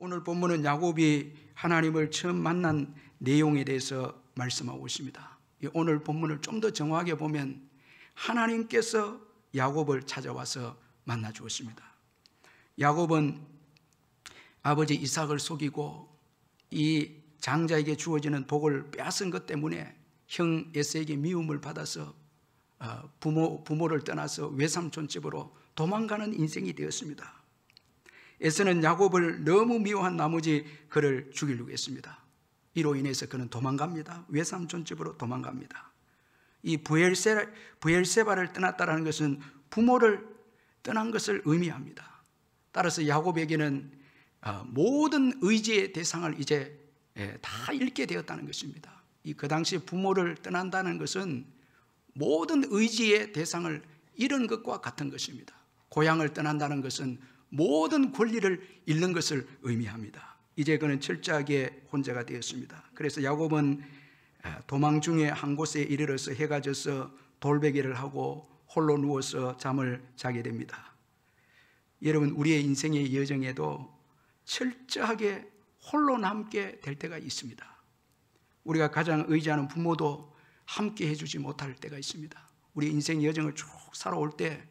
오늘 본문은 야곱이 하나님을 처음 만난 내용에 대해서 말씀하고 있습니다. 오늘 본문을 좀 더 정확하게 보면 하나님께서 야곱을 찾아와서 만나 주었습니다. 야곱은 아버지 이삭을 속이고 이 장자에게 주어지는 복을 빼앗은 것 때문에 형 에서에게 미움을 받아서 부모를 떠나서 외삼촌 집으로 도망가는 인생이 되었습니다. 에서는 야곱을 너무 미워한 나머지 그를 죽이려고 했습니다. 이로 인해서 그는 도망갑니다. 외삼촌 집으로 도망갑니다. 이 브엘세바를 떠났다는 것은 부모를 떠난 것을 의미합니다. 따라서 야곱에게는 모든 의지의 대상을 이제 다 잃게 되었다는 것입니다. 그 당시 부모를 떠난다는 것은 모든 의지의 대상을 잃은 것과 같은 것입니다. 고향을 떠난다는 것은 모든 권리를 잃는 것을 의미합니다. 이제 그는 철저하게 혼자가 되었습니다. 그래서 야곱은 도망 중에 한 곳에 이르러서 해가 져서 돌베개를 하고 홀로 누워서 잠을 자게 됩니다. 여러분, 우리의 인생의 여정에도 철저하게 홀로 남게 될 때가 있습니다. 우리가 가장 의지하는 부모도 함께 해주지 못할 때가 있습니다. 우리 인생 여정을 쭉 살아올 때,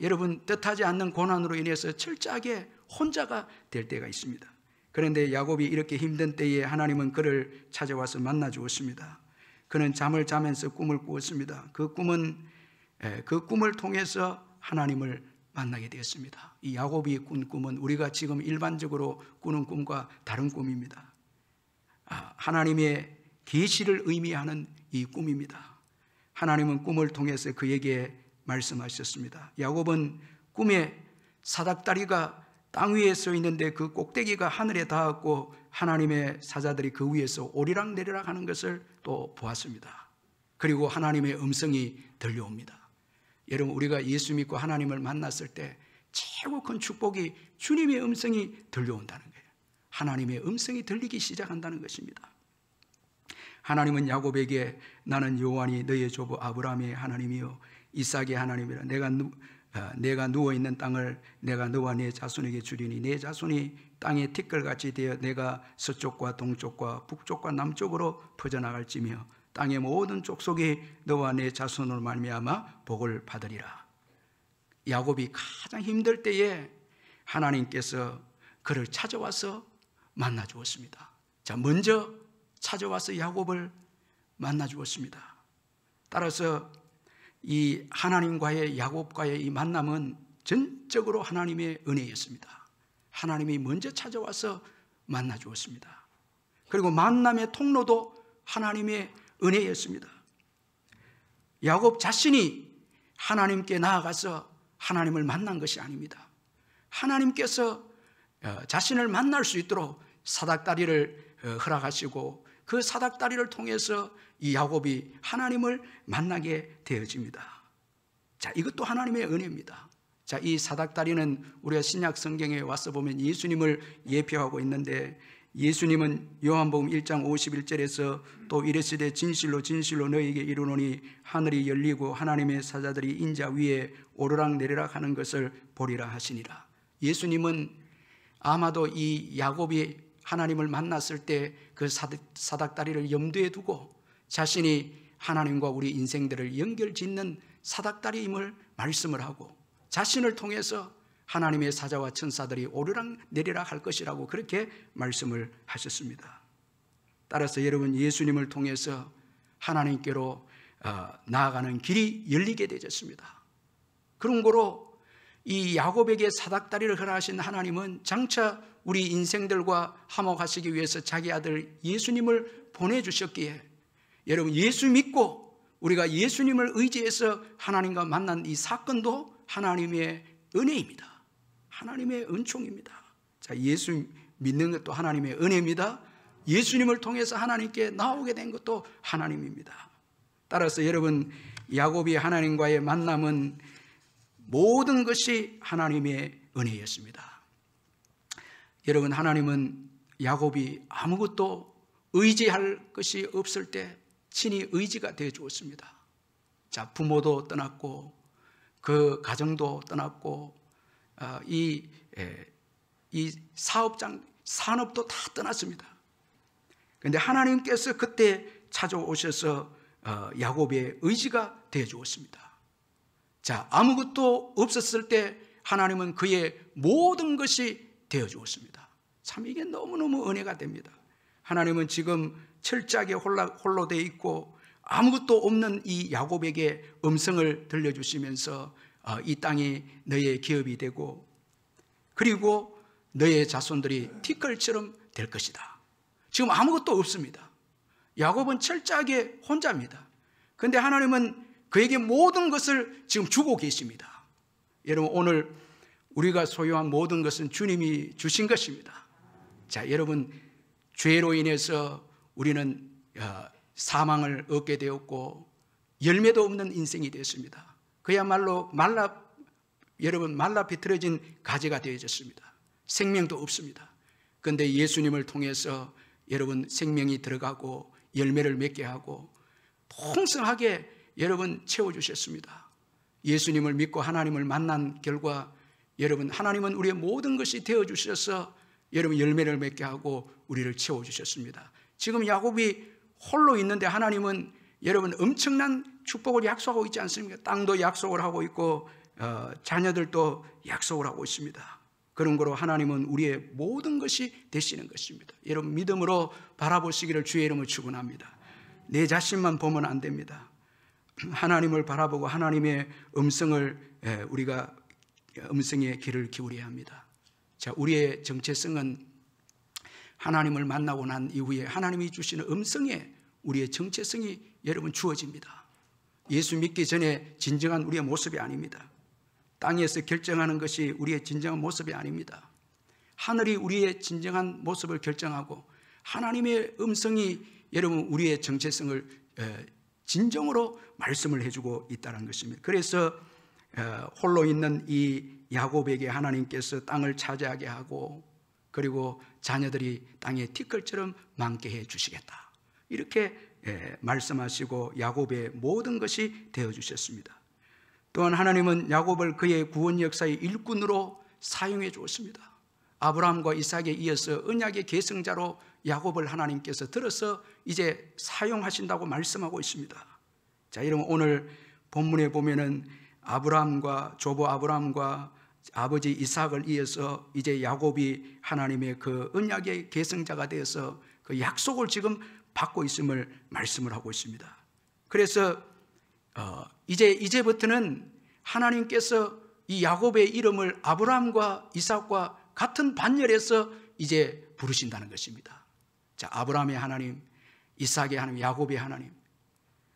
여러분, 뜻하지 않는 고난으로 인해서 철저하게 혼자가 될 때가 있습니다. 그런데 야곱이 이렇게 힘든 때에 하나님은 그를 찾아와서 만나 주었습니다. 그는 잠을 자면서 꿈을 꾸었습니다. 그 꿈을 통해서 하나님을 만나게 되었습니다. 이 야곱이 꾼 꿈은 우리가 지금 일반적으로 꾸는 꿈과 다른 꿈입니다. 하나님의 계시를 의미하는 이 꿈입니다. 하나님은 꿈을 통해서 그에게 말씀하셨습니다. 야곱은 꿈에 사닥다리가 땅 위에 서 있는데 그 꼭대기가 하늘에 닿았고 하나님의 사자들이 그 위에서 오리락내리락 하는 것을 또 보았습니다. 그리고 하나님의 음성이 들려옵니다. 여러분, 우리가 예수 믿고 하나님을 만났을 때 최고 큰 축복이 주님의 음성이 들려온다는 거예요. 하나님의 음성이 들리기 시작한다는 것입니다. 하나님은 야곱에게 나는 여호와니 너의 조부 아브라함의 하나님이요 이삭의 하나님이라. 내가 누워있는 땅을 내가 너와 네 자손에게 주리니 네 자손이 땅의 티끌같이 되어 내가 서쪽과 동쪽과 북쪽과 남쪽으로 퍼져나갈지며 땅의 모든 족속이 너와 네 자손으로 말미암아 복을 받으리라. 야곱이 가장 힘들 때에 하나님께서 그를 찾아와서 만나 주었습니다. 먼저 찾아와서 야곱을 만나 주었습니다. 따라서 이 하나님과의 야곱과의 이 만남은 전적으로 하나님의 은혜였습니다. 하나님이 먼저 찾아와서 만나 주었습니다. 그리고 만남의 통로도 하나님의 은혜였습니다. 야곱 자신이 하나님께 나아가서 하나님을 만난 것이 아닙니다. 하나님께서 자신을 만날 수 있도록 사닥다리를 허락하시고 그 사닥다리를 통해서 이 야곱이 하나님을 만나게 되어집니다. 이것도 하나님의 은혜입니다. 이 사닥다리는 우리가 신약 성경에 와서 보면 예수님을 예표하고 있는데, 예수님은 요한복음 1장 51절에서 또 이르시되 진실로 진실로 너희에게 이르노니 하늘이 열리고 하나님의 사자들이 인자 위에 오르락내리락 하는 것을 보리라 하시니라. 예수님은 아마도 이 야곱이 하나님을 만났을 때 그 사닥다리를 염두에 두고 자신이 하나님과 우리 인생들을 연결짓는 사닥다리임을 말씀을 하고 자신을 통해서 하나님의 사자와 천사들이 오르락내리락 할 것이라고 그렇게 말씀을 하셨습니다. 따라서 여러분, 예수님을 통해서 하나님께로 나아가는 길이 열리게 되었습니다. 그런 거로 이 야곱에게 사닥다리를 허락하신 하나님은 장차 우리 인생들과 화목하시기 위해서 자기 아들 예수님을 보내주셨기에, 여러분, 예수 믿고 우리가 예수님을 의지해서 하나님과 만난 이 사건도 하나님의 은혜입니다. 하나님의 은총입니다. 예수 믿는 것도 하나님의 은혜입니다. 예수님을 통해서 하나님께 나오게 된 것도 하나님입니다. 따라서 여러분, 야곱이 하나님과의 만남은 모든 것이 하나님의 은혜였습니다. 여러분, 하나님은 야곱이 아무것도 의지할 것이 없을 때 친히 의지가 되어 주었습니다. 부모도 떠났고 그 가정도 떠났고 이 이 사업장, 산업도 다 떠났습니다. 그런데 하나님께서 그때 찾아오셔서 야곱의 의지가 되어 주었습니다. 자, 아무것도 없었을 때 하나님은 그의 모든 것이 되어 주었습니다. 참 이게 너무너무 은혜가 됩니다. 하나님은 지금 철저하게 홀로 되어 있고 아무것도 없는 이 야곱에게 음성을 들려주시면서 이 땅이 너의 기업이 되고 그리고 너의 자손들이 티끌처럼 될 것이다. 지금 아무것도 없습니다. 야곱은 철저하게 혼자입니다. 그런데 하나님은 그에게 모든 것을 지금 주고 계십니다. 여러분, 오늘 우리가 소유한 모든 것은 주님이 주신 것입니다. 자, 여러분, 죄로 인해서 우리는 사망을 얻게 되었고 열매도 없는 인생이 되었습니다. 그야말로 말라 비틀어진 가지가 되어졌습니다. 생명도 없습니다. 그런데 예수님을 통해서 여러분 생명이 들어가고 열매를 맺게 하고 풍성하게 여러분 채워주셨습니다. 예수님을 믿고 하나님을 만난 결과 여러분 하나님은 우리의 모든 것이 되어주셔서 여러분 열매를 맺게 하고 우리를 채워주셨습니다. 지금 야곱이 홀로 있는데 하나님은 여러분 엄청난 축복을 약속하고 있지 않습니까? 땅도 약속을 하고 있고 자녀들도 약속을 하고 있습니다. 그런 거로 하나님은 우리의 모든 것이 되시는 것입니다. 여러분 믿음으로 바라보시기를 주의 이름으로 축원합니다. 내 자신만 보면 안 됩니다. 하나님을 바라보고 하나님의 음성을 우리가 음성의 귀를 기울여야 합니다. 자, 우리의 정체성은 하나님을 만나고 난 이후에 하나님이 주시는 음성에 우리의 정체성이 여러분 주어집니다. 예수 믿기 전에 진정한 우리의 모습이 아닙니다. 땅에서 결정하는 것이 우리의 진정한 모습이 아닙니다. 하늘이 우리의 진정한 모습을 결정하고 하나님의 음성이 여러분 우리의 정체성을 진정으로 말씀을 해주고 있다는 것입니다. 그래서 홀로 있는 이 야곱에게 하나님께서 땅을 차지하게 하고 그리고 자녀들이 땅의 티끌처럼 많게 해 주시겠다. 이렇게 말씀하시고 야곱의 모든 것이 되어주셨습니다. 또한 하나님은 야곱을 그의 구원 역사의 일꾼으로 사용해 주었습니다. 아브라함과 이삭에 이어서 언약의 계승자로 야곱을 하나님께서 들어서 이제 사용하신다고 말씀하고 있습니다. 자, 여러분 오늘 본문에 보면은 조부 아브라함과 아버지 이삭을 이어서 이제 야곱이 하나님의 그 언약의 계승자가 되어서 그 약속을 지금 받고 있음을 말씀을 하고 있습니다. 그래서 이제부터는 하나님께서 이 야곱의 이름을 아브라함과 이삭과 같은 반열에서 이제 부르신다는 것입니다. 자, 아브라함의 하나님, 이삭의 하나님, 야곱의 하나님,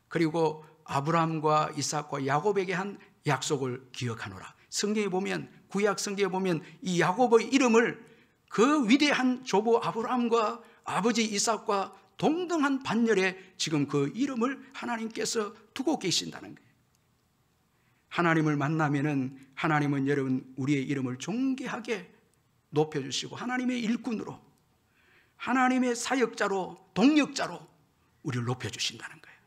그리고 아브라함과 이삭과 야곱에게 한 약속을 기억하노라. 성경에 보면, 구약 성경에 보면 이 야곱의 이름을 그 위대한 조부 아브라함과 아버지 이삭과 동등한 반열에 지금 그 이름을 하나님께서 두고 계신다는 거예요. 하나님을 만나면은 하나님은 여러분 우리의 이름을 존귀하게 높여주시고 하나님의 일꾼으로, 하나님의 사역자로, 동역자로 우리를 높여주신다는 거예요.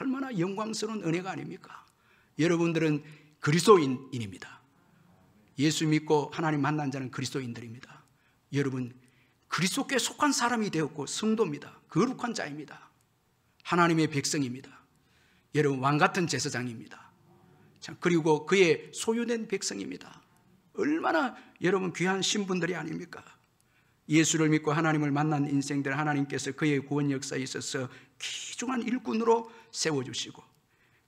얼마나 영광스러운 은혜가 아닙니까? 여러분들은 그리스도인입니다. 예수 믿고 하나님 만난 자는 그리스도인들입니다. 여러분 그리스도께 속한 사람이 되었고 성도입니다. 거룩한 자입니다. 하나님의 백성입니다. 여러분 왕같은 제사장입니다. 그리고 그의 소유된 백성입니다. 얼마나 여러분 귀한 신분들이 아닙니까? 예수를 믿고 하나님을 만난 인생들 하나님께서 그의 구원 역사에 있어서 귀중한 일꾼으로 세워주시고,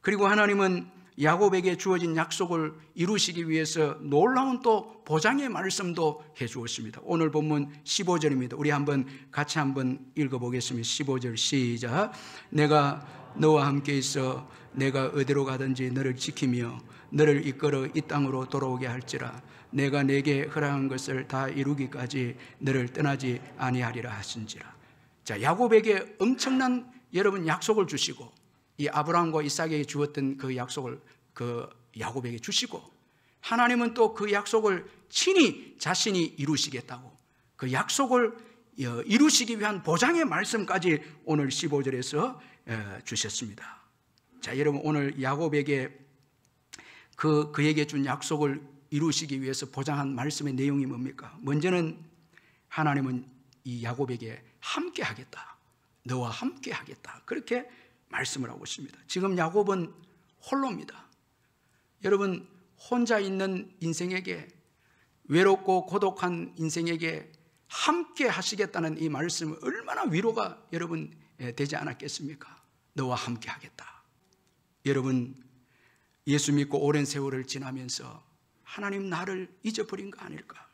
그리고 하나님은 야곱에게 주어진 약속을 이루시기 위해서 놀라운 또 보장의 말씀도 해주었습니다. 오늘 본문 15절입니다. 우리 같이 한번 읽어보겠습니다. 15절 시작. 내가 너와 함께 있어 내가 어디로 가든지 너를 지키며 너를 이끌어 이 땅으로 돌아오게 할지라. 내가 내게 허락한 것을 다 이루기까지 너를 떠나지 아니하리라 하신지라. 자, 야곱에게 엄청난 여러분 약속을 주시고, 이 아브라함과 이삭에게 주었던 그 약속을 그 야곱에게 주시고, 하나님은 또 그 약속을 친히 자신이 이루시겠다고 그 약속을 이루시기 위한 보장의 말씀까지 오늘 15절에서 주셨습니다. 자, 여러분 오늘 야곱에게 그에게 준 약속을 이루시기 위해서 보장한 말씀의 내용이 뭡니까? 먼저는 하나님은 이 야곱에게 함께 하겠다, 너와 함께 하겠다, 그렇게 말씀을 하고 있습니다. 지금 야곱은 홀로입니다. 여러분, 혼자 있는 인생에게, 외롭고 고독한 인생에게 함께 하시겠다는 이 말씀은 얼마나 위로가 여러분 되지 않았겠습니까? 너와 함께 하겠다. 여러분, 예수 믿고 오랜 세월을 지나면서 하나님 나를 잊어버린 거 아닐까?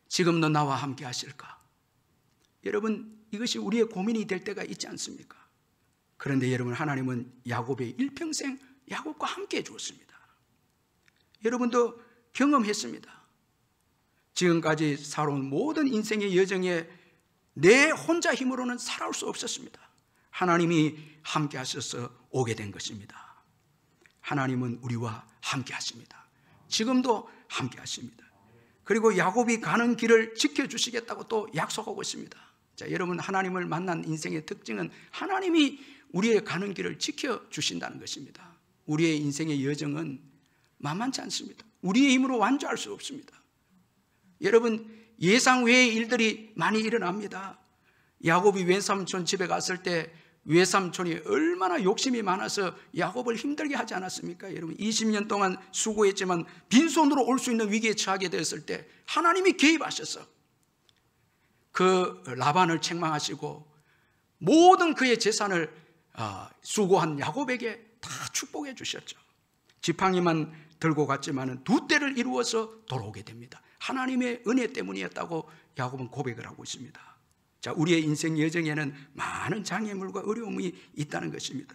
지금도 나와 함께 하실까? 여러분, 이것이 우리의 고민이 될 때가 있지 않습니까? 그런데 여러분, 하나님은 야곱의 일평생 야곱과 함께 해 주었습니다. 여러분도 경험했습니다. 지금까지 살아온 모든 인생의 여정에 내 혼자 힘으로는 살아올 수 없었습니다. 하나님이 함께 하셔서 오게 된 것입니다. 하나님은 우리와 함께 하십니다. 지금도 함께 하십니다. 그리고 야곱이 가는 길을 지켜주시겠다고 또 약속하고 있습니다. 자, 여러분, 하나님을 만난 인생의 특징은 하나님이 우리의 가는 길을 지켜주신다는 것입니다. 우리의 인생의 여정은 만만치 않습니다. 우리의 힘으로 완주할 수 없습니다. 여러분, 예상 외의 일들이 많이 일어납니다. 야곱이 외삼촌 집에 갔을 때 외삼촌이 얼마나 욕심이 많아서 야곱을 힘들게 하지 않았습니까? 여러분, 20년 동안 수고했지만 빈손으로 올 수 있는 위기에 처하게 되었을 때 하나님이 개입하셔서 그 라반을 책망하시고 모든 그의 재산을 수고한 야곱에게 다 축복해 주셨죠. 지팡이만 들고 갔지만 두 때를 이루어서 돌아오게 됩니다. 하나님의 은혜 때문이었다고 야곱은 고백을 하고 있습니다. 자, 우리의 인생 여정에는 많은 장애물과 어려움이 있다는 것입니다.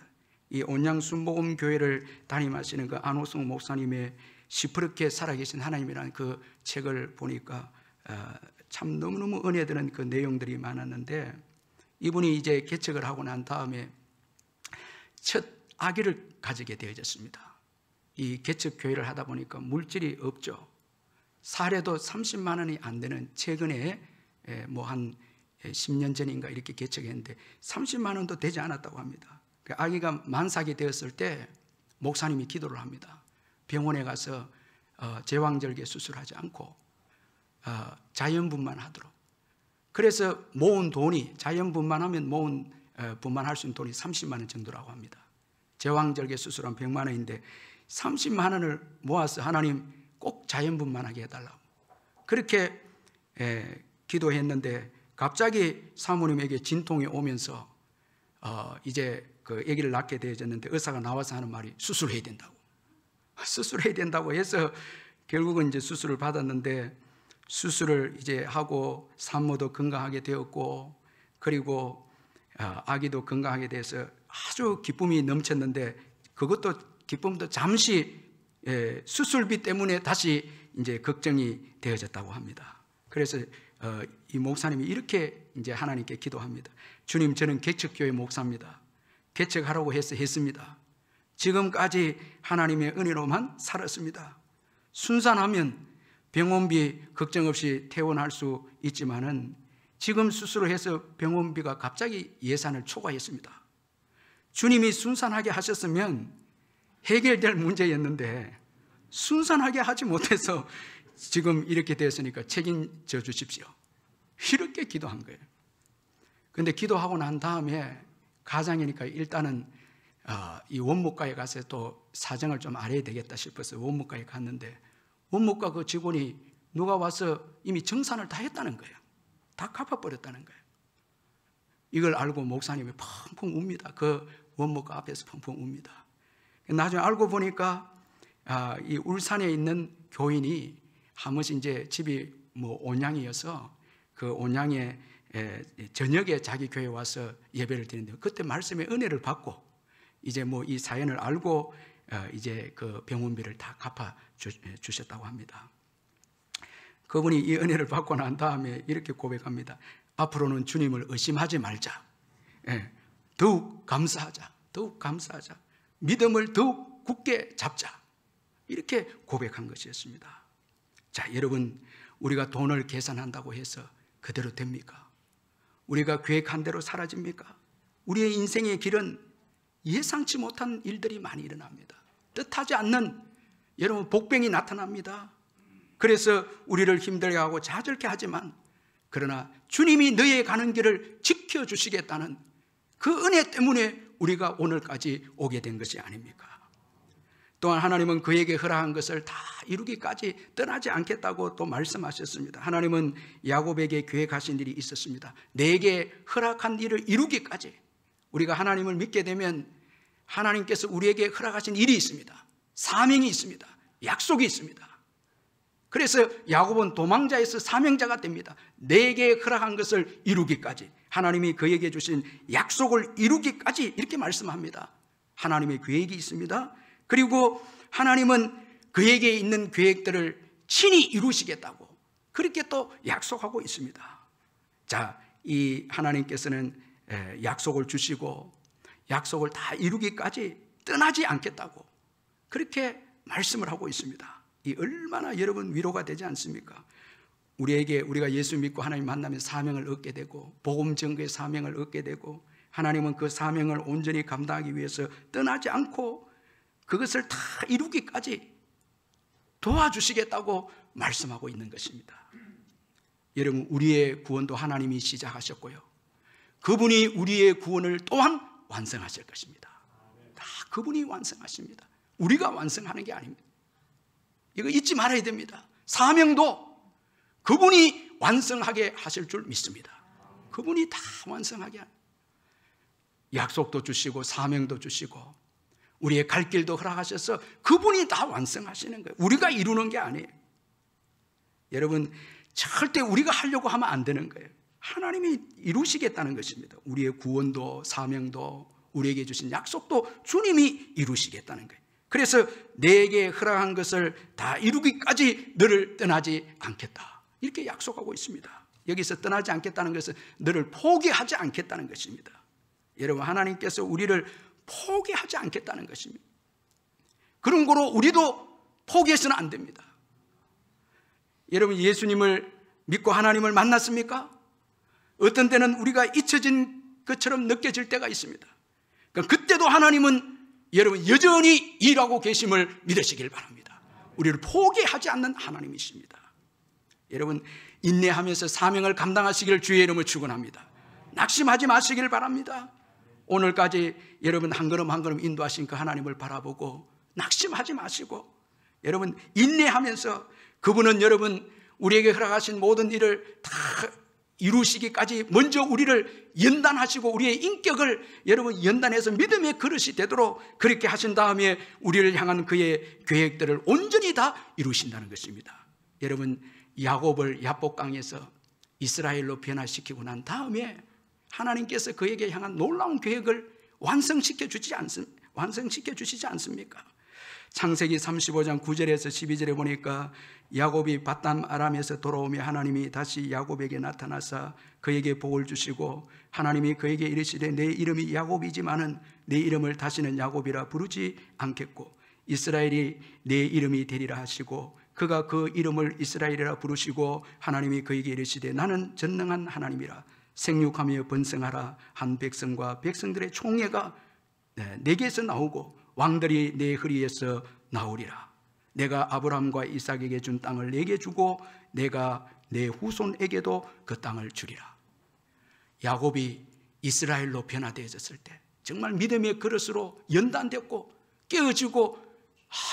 이 온양순복음교회를 담임하시는 그 안호성 목사님의 시퍼렇게 살아계신 하나님이라는 그 책을 보니까 참 너무너무 은혜되는 그 내용들이 많았는데, 이분이 이제 개척을 하고 난 다음에 첫 아기를 가지게 되어졌습니다. 이 개척교회를 하다 보니까 물질이 없죠. 사례도 30만 원이 안 되는, 최근에 뭐 한 10년 전인가 이렇게 개척했는데 30만 원도 되지 않았다고 합니다. 아기가 만삭이 되었을 때 목사님이 기도를 합니다. 병원에 가서 제왕절개 수술하지 않고 자연분만 하도록. 그래서 모은 돈이, 자연분만하면 모은 분만할 수 있는 돈이 30만 원 정도라고 합니다. 제왕절개 수술한 100만 원인데 30만 원을 모아서 하나님 꼭 자연분만하게 해달라고 그렇게 기도했는데, 갑자기 사모님에게 진통이 오면서 이제 그 아기를 낳게 되어졌는데 의사가 나와서 하는 말이 수술해야 된다고. 수술해야 된다고 해서 결국은 이제 수술을 받았는데, 수술을 이제 하고 산모도 건강하게 되었고, 그리고 아기도 건강하게 돼서 아주 기쁨이 넘쳤는데, 그것도 기쁨도 잠시 수술비 때문에 다시 이제 걱정이 되어졌다고 합니다. 그래서 이 목사님이 이렇게 이제 하나님께 기도합니다. 주님, 저는 개척교회 목사입니다. 개척하라고 해서 했습니다. 지금까지 하나님의 은혜로만 살았습니다. 순산하면 병원비 걱정 없이 퇴원할 수 있지만은 지금 수술을 해서 병원비가 갑자기 예산을 초과했습니다. 주님이 순산하게 하셨으면 해결될 문제였는데 순산하게 하지 못해서 지금 이렇게 됐으니까 책임져 주십시오. 이렇게 기도한 거예요. 그런데 기도하고 난 다음에 가장이니까 일단은 이 원무과에 가서 또 사정을 좀 알아야 되겠다 싶어서 원무과에 갔는데, 원무과 그 직원이 누가 와서 이미 정산을 다 했다는 거예요. 다 갚아버렸다는 거예요. 이걸 알고 목사님이 펑펑 웁니다. 그 원무과 앞에서 펑펑 웁니다. 나중에 알고 보니까 이 울산에 있는 교인이 한 번씩 이제 집이 뭐 온양이어서 그 온양에 저녁에 자기 교회에 와서 예배를 드리는데, 그때 말씀의 은혜를 받고 이제 뭐 이 사연을 알고 이제 그 병원비를 다 갚아 주셨다고 합니다. 그분이 이 은혜를 받고 난 다음에 이렇게 고백합니다. 앞으로는 주님을 의심하지 말자. 더욱 감사하자. 더욱 감사하자. 믿음을 더욱 굳게 잡자. 이렇게 고백한 것이었습니다. 자, 여러분, 우리가 돈을 계산한다고 해서 그대로 됩니까? 우리가 계획한 대로 사라집니까? 우리의 인생의 길은 예상치 못한 일들이 많이 일어납니다. 뜻하지 않는 여러분 복병이 나타납니다. 그래서 우리를 힘들게 하고 좌절케 하지만 그러나 주님이 너의 가는 길을 지켜주시겠다는 그 은혜 때문에 우리가 오늘까지 오게 된 것이 아닙니까? 또한 하나님은 그에게 허락한 것을 다 이루기까지 떠나지 않겠다고 또 말씀하셨습니다. 하나님은 야곱에게 계획하신 일이 있었습니다. 내게 허락한 일을 이루기까지. 우리가 하나님을 믿게 되면 하나님께서 우리에게 허락하신 일이 있습니다. 사명이 있습니다. 약속이 있습니다. 그래서 야곱은 도망자에서 사명자가 됩니다. 내게 허락한 것을 이루기까지, 하나님이 그에게 주신 약속을 이루기까지 이렇게 말씀합니다. 하나님의 계획이 있습니다. 그리고 하나님은 그에게 있는 계획들을 친히 이루시겠다고 그렇게 또 약속하고 있습니다. 자, 이 하나님께서는 약속을 주시고 약속을 다 이루기까지 떠나지 않겠다고 그렇게 말씀을 하고 있습니다. 이 얼마나 여러분 위로가 되지 않습니까? 우리가 예수 믿고 하나님 만나면 사명을 얻게 되고 복음 전거의 사명을 얻게 되고 하나님은 그 사명을 온전히 감당하기 위해서 떠나지 않고 그것을 다 이루기까지 도와주시겠다고 말씀하고 있는 것입니다. 여러분, 우리의 구원도 하나님이 시작하셨고요, 그분이 우리의 구원을 또한 완성하실 것입니다. 다 그분이 완성하십니다. 우리가 완성하는 게 아닙니다. 이거 잊지 말아야 됩니다. 사명도 그분이 완성하게 하실 줄 믿습니다. 그분이 다 완성하게 합니다. 약속도 주시고 사명도 주시고 우리의 갈 길도 허락하셔서 그분이 다 완성하시는 거예요. 우리가 이루는 게 아니에요. 여러분, 절대 우리가 하려고 하면 안 되는 거예요. 하나님이 이루시겠다는 것입니다. 우리의 구원도 사명도 우리에게 주신 약속도 주님이 이루시겠다는 거예요. 그래서 내게 허락한 것을 다 이루기까지 너를 떠나지 않겠다, 이렇게 약속하고 있습니다. 여기서 떠나지 않겠다는 것은 너를 포기하지 않겠다는 것입니다. 여러분, 하나님께서 우리를 포기하지 않겠다는 것입니다. 그런 거로 우리도 포기해서는 안 됩니다. 여러분, 예수님을 믿고 하나님을 만났습니까? 어떤 때는 우리가 잊혀진 것처럼 느껴질 때가 있습니다. 그때도 하나님은 여러분 여전히 일하고 계심을 믿으시길 바랍니다. 우리를 포기하지 않는 하나님이십니다. 여러분, 인내하면서 사명을 감당하시기를 주의 이름으로 축원합니다. 낙심하지 마시길 바랍니다. 오늘까지 여러분 한 걸음 한 걸음 인도하신 그 하나님을 바라보고 낙심하지 마시고 여러분 인내하면서 그분은 여러분 우리에게 허락하신 모든 일을 다 이루시기까지 먼저 우리를 연단하시고 우리의 인격을 여러분 연단해서 믿음의 그릇이 되도록 그렇게 하신 다음에 우리를 향한 그의 계획들을 온전히 다 이루신다는 것입니다. 여러분, 야곱을 야복강에서 이스라엘로 변화시키고 난 다음에 하나님께서 그에게 향한 놀라운 계획을 완성시켜 주시지 않습니까? 창세기 35장 9절에서 12절에 보니까 야곱이 밧담 아람에서 돌아오며 하나님이 다시 야곱에게 나타나사 그에게 복을 주시고 하나님이 그에게 이르시되 내 이름이 야곱이지만은 내 이름을 다시는 야곱이라 부르지 않겠고 이스라엘이 내 이름이 되리라 하시고 그가 그 이름을 이스라엘이라 부르시고 하나님이 그에게 이르시되 나는 전능한 하나님이라 생육하며 번성하라 한 백성과 백성들의 총회가 내게서 나오고 왕들이 내 허리에서 나오리라. 내가 아브라함과 이삭에게 준 땅을 내게 주고 내가 내 후손에게도 그 땅을 주리라. 야곱이 이스라엘로 변화되어졌을 때 정말 믿음의 그릇으로 연단되었고 깨어지고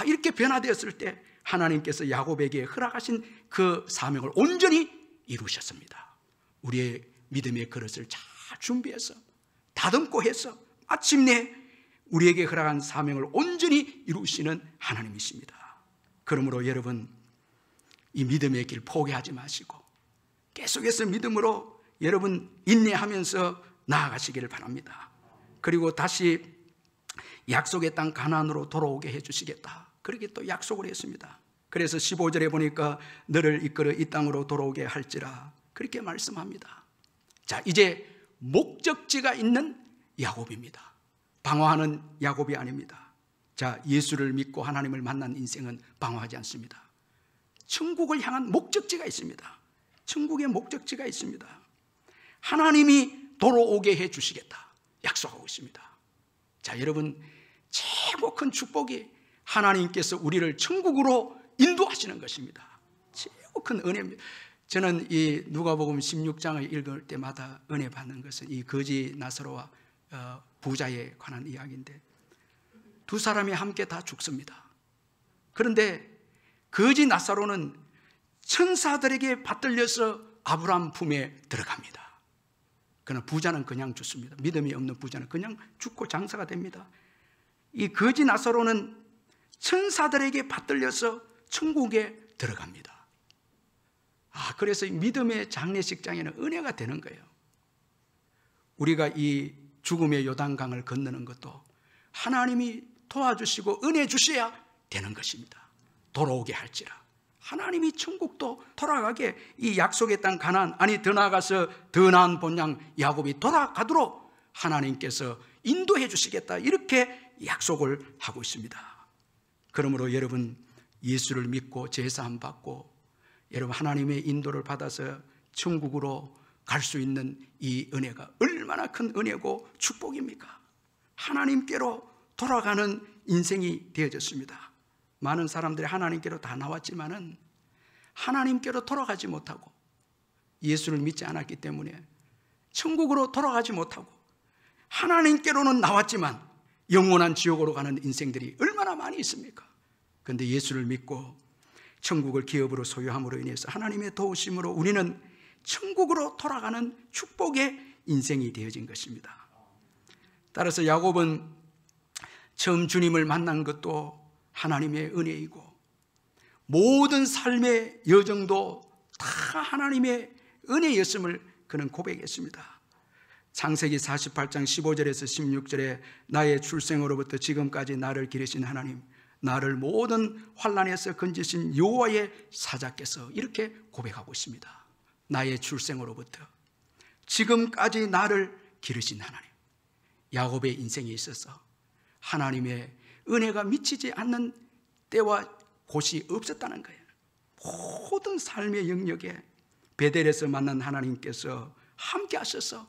이렇게 변화되었을 때 하나님께서 야곱에게 허락하신 그 사명을 온전히 이루셨습니다. 우리의 믿음의 그릇을 잘 준비해서 다듬고 해서 마침내 우리에게 허락한 사명을 온전히 이루시는 하나님이십니다. 그러므로 여러분, 이 믿음의 길 포기하지 마시고 계속해서 믿음으로 여러분 인내하면서 나아가시기를 바랍니다. 그리고 다시 약속의 땅 가나안으로 돌아오게 해주시겠다, 그렇게 또 약속을 했습니다. 그래서 15절에 보니까 너를 이끌어 이 땅으로 돌아오게 할지라 그렇게 말씀합니다. 자, 이제 목적지가 있는 야곱입니다. 방황하는 야곱이 아닙니다. 자, 예수를 믿고 하나님을 만난 인생은 방황하지 않습니다. 천국을 향한 목적지가 있습니다. 천국의 목적지가 있습니다. 하나님이 돌아오게 해 주시겠다 약속하고 있습니다. 자, 여러분, 최고 큰 축복이 하나님께서 우리를 천국으로 인도하시는 것입니다. 최고 큰 은혜입니다. 저는 이 누가복음 16장을 읽을 때마다 은혜 받는 것은 이 거지 나사로와 부자에 관한 이야기인데, 두 사람이 함께 다 죽습니다. 그런데 거지 나사로는 천사들에게 받들려서 아브라함 품에 들어갑니다. 그러나 부자는 그냥 죽습니다. 믿음이 없는 부자는 그냥 죽고 장사가 됩니다. 이 거지 나사로는 천사들에게 받들려서 천국에 들어갑니다. 그래서 이 믿음의 장례식장에는 은혜가 되는 거예요. 우리가 이 죽음의 요단강을 건너는 것도 하나님이 도와주시고 은혜 주셔야 되는 것입니다. 돌아오게 할지라. 하나님이 천국도 돌아가게, 이 약속의 땅 가나안, 아니 더 나아가서 더 나은 본향 야곱이 돌아가도록 하나님께서 인도해 주시겠다, 이렇게 약속을 하고 있습니다. 그러므로 여러분, 예수를 믿고 제사함 받고 여러분 하나님의 인도를 받아서 천국으로 갈 수 있는 이 은혜가 얼마나 큰 은혜고 축복입니까? 하나님께로 돌아가는 인생이 되어졌습니다. 많은 사람들이 하나님께로 다 나왔지만은 하나님께로 돌아가지 못하고 예수를 믿지 않았기 때문에 천국으로 돌아가지 못하고 하나님께로는 나왔지만 영원한 지옥으로 가는 인생들이 얼마나 많이 있습니까? 그런데 예수를 믿고 천국을 기업으로 소유함으로 인해서 하나님의 도우심으로 우리는 천국으로 돌아가는 축복의 인생이 되어진 것입니다. 따라서 야곱은 처음 주님을 만난 것도 하나님의 은혜이고 모든 삶의 여정도 다 하나님의 은혜였음을 그는 고백했습니다. 창세기 48장 15절에서 16절에 나의 출생으로부터 지금까지 나를 기르신 하나님, 나를 모든 환난에서 건지신 여호와의 사자께서, 이렇게 고백하고 있습니다. 나의 출생으로부터 지금까지 나를 기르신 하나님. 야곱의 인생에 있어서 하나님의 은혜가 미치지 않는 때와 곳이 없었다는 거예요. 모든 삶의 영역에 베델에서 만난 하나님께서 함께 하셔서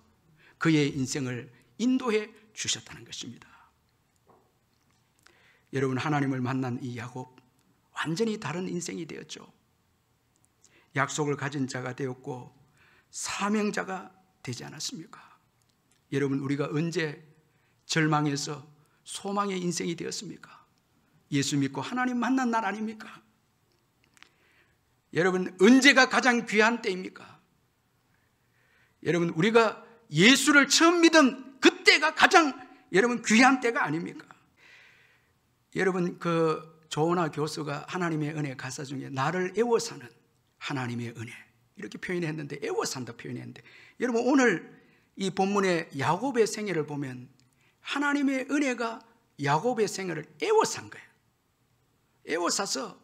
그의 인생을 인도해 주셨다는 것입니다. 여러분, 하나님을 만난 이 야곱, 완전히 다른 인생이 되었죠. 약속을 가진 자가 되었고 사명자가 되지 않았습니까? 여러분, 우리가 언제 절망에서 소망의 인생이 되었습니까? 예수 믿고 하나님 만난 날 아닙니까? 여러분, 언제가 가장 귀한 때입니까? 여러분, 우리가 예수를 처음 믿은 그때가 가장 여러분 귀한 때가 아닙니까? 여러분, 그 조은하 교수가 하나님의 은혜 가사 중에 나를 애워사는 하나님의 은혜, 이렇게 표현했는데, 애워산다 표현했는데, 여러분 오늘 이 본문의 야곱의 생애를 보면 하나님의 은혜가 야곱의 생애를 애워산 거예요. 애워사서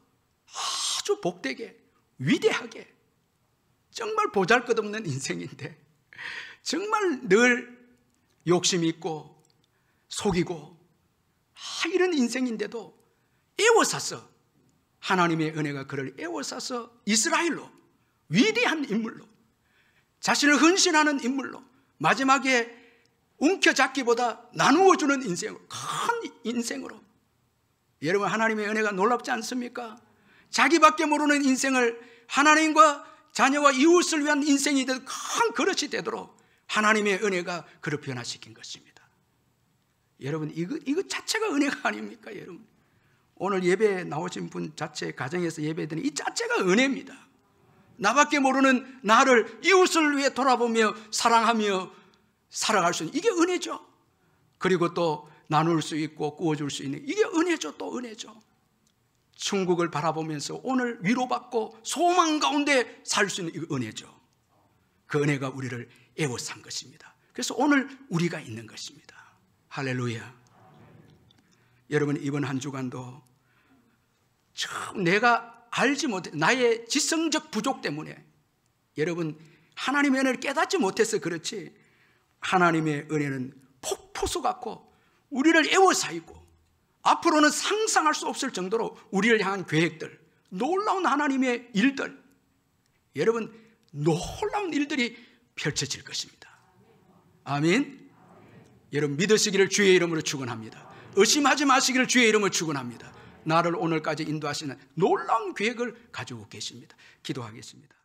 아주 복되게 위대하게, 정말 보잘것없는 인생인데 정말 늘 욕심 있고 속이고 이런 인생인데도 애워사서 하나님의 은혜가 그를 애워사서 이스라엘로, 위대한 인물로, 자신을 헌신하는 인물로, 마지막에 움켜잡기보다 나누어주는 인생으로, 큰 인생으로. 여러분, 하나님의 은혜가 놀랍지 않습니까? 자기밖에 모르는 인생을 하나님과 자녀와 이웃을 위한 인생이 되도록, 큰 그릇이 되도록 하나님의 은혜가 그를 변화시킨 것입니다. 여러분, 이거 자체가 은혜가 아닙니까? 여러분, 오늘 예배에 나오신 분 자체, 가정에서 예배드리는 이 자체가 은혜입니다. 나밖에 모르는 나를 이웃을 위해 돌아보며 사랑하며 살아갈 수 있는, 이게 은혜죠. 그리고 또 나눌 수 있고 구워줄 수 있는, 이게 은혜죠. 또 은혜죠. 천국을 바라보면서 오늘 위로받고 소망 가운데 살 수 있는, 이거 은혜죠. 그 은혜가 우리를 애워싼 것입니다. 그래서 오늘 우리가 있는 것입니다. 할렐루야. 여러분, 이번 한 주간도 참 내가 알지 못해, 나의 지성적 부족 때문에 여러분 하나님의 은혜를 깨닫지 못해서 그렇지, 하나님의 은혜는 폭포수 같고 우리를 애워싸이고 앞으로는 상상할 수 없을 정도로 우리를 향한 계획들, 놀라운 하나님의 일들, 여러분 놀라운 일들이 펼쳐질 것입니다. 아멘. 여러분, 믿으시기를 주의 이름으로 축원합니다. 의심하지 마시기를 주의 이름으로 축원합니다. 나를 오늘까지 인도하시는 놀라운 계획을 가지고 계십니다. 기도하겠습니다.